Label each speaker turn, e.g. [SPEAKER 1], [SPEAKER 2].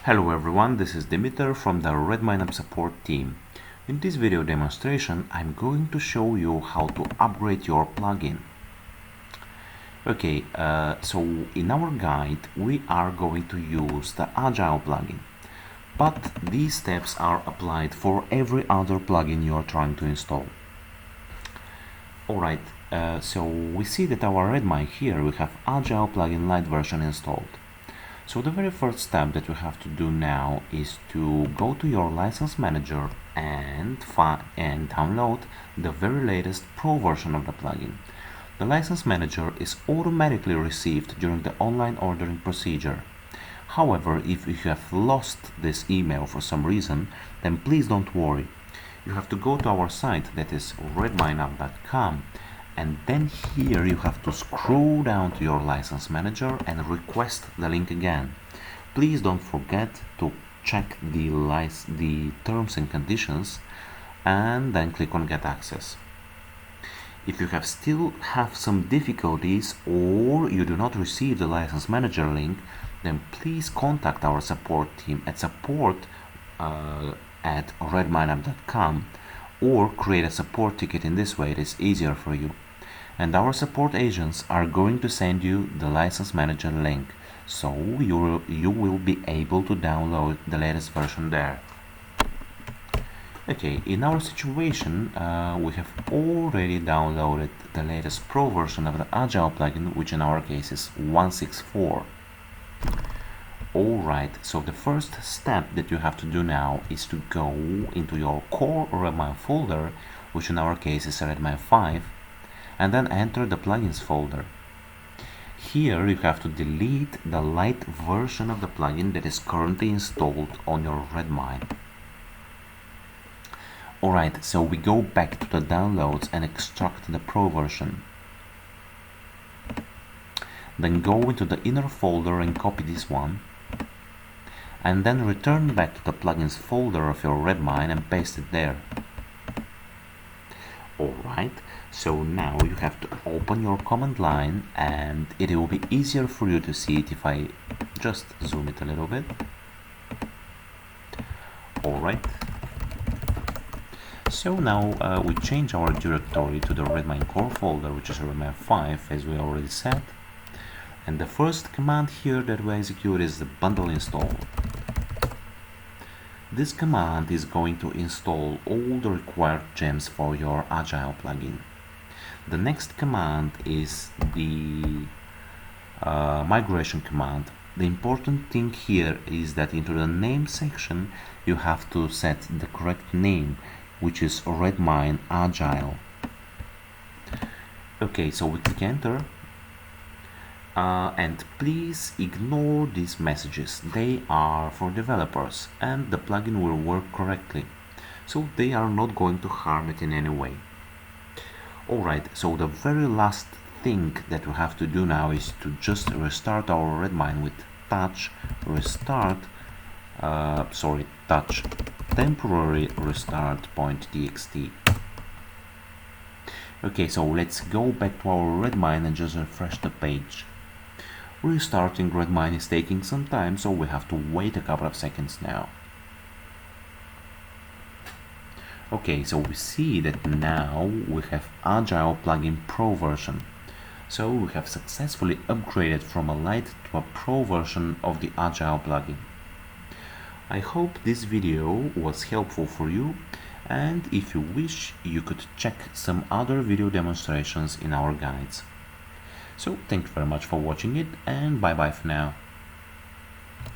[SPEAKER 1] Hello everyone, this is Dimitar from the RedmineUP support team. In this video demonstration, I'm going to show you how to upgrade your plugin. Okay, so in our guide, we are going to use the Agile plugin. But these steps are applied for every other plugin you are trying to install. Alright, so we see that our Redmine here, we have Agile plugin Lite version installed. So the very first step that we have to do now is to go to your license manager and download the very latest Pro version of the plugin. The license manager is automatically received during the online ordering procedure. However, if you have lost this email for some reason, then please don't worry. You have to go to our site, that is RedmineUp.com, and then here you have to scroll down to your license manager and request the link again. Please don't forget to check the terms and conditions and then click on Get Access. If you still have some difficulties or you do not receive the license manager link, then please contact our support team at support at redmineup.com or create a support ticket. In this way it is easier for you. And our support agents are going to send you the license manager link, so you will be able to download the latest version there. Okay, in our situation, we have already downloaded the latest Pro version of the Agile plugin, which in our case is 1.6.4. Alright, so the first step that you have to do now is to go into your core Redmine folder, which in our case is Redmine 5, and then enter the plugins folder. Here you have to delete the Lite version of the plugin that is currently installed on your Redmine. Alright, so we go back to the downloads and extract the Pro version. Then go into the inner folder and copy this one, and then return back to the plugins folder of your Redmine and paste it there. Alright, so now you have to open your command line and it will be easier for you to see it if I just zoom it a little bit. Alright, so now we change our directory to the Redmine core folder, which is Redmine 5, as we already said. And the first command here that we execute is the bundle install. This command is going to install all the required gems for your Agile plugin. The next command is the migration command. The important thing here is that into the name section you have to set the correct name, which is Redmine Agile. Okay, so we click enter. And please ignore these messages. They are for developers and the plugin will work correctly, so they are not going to harm it in any way. Alright, so the very last thing that we have to do now is to just restart our Redmine with touch temporary restart point.txt. Okay, so let's go back to our Redmine and just refresh the page. Restarting Redmine is taking some time, so we have to wait a couple of seconds now. Okay, so we see that now we have Agile plugin Pro version. So we have successfully upgraded from a Lite to a Pro version of the Agile plugin. I hope this video was helpful for you, and if you wish, you could check some other video demonstrations in our guides. So thank you very much for watching it, and bye bye for now.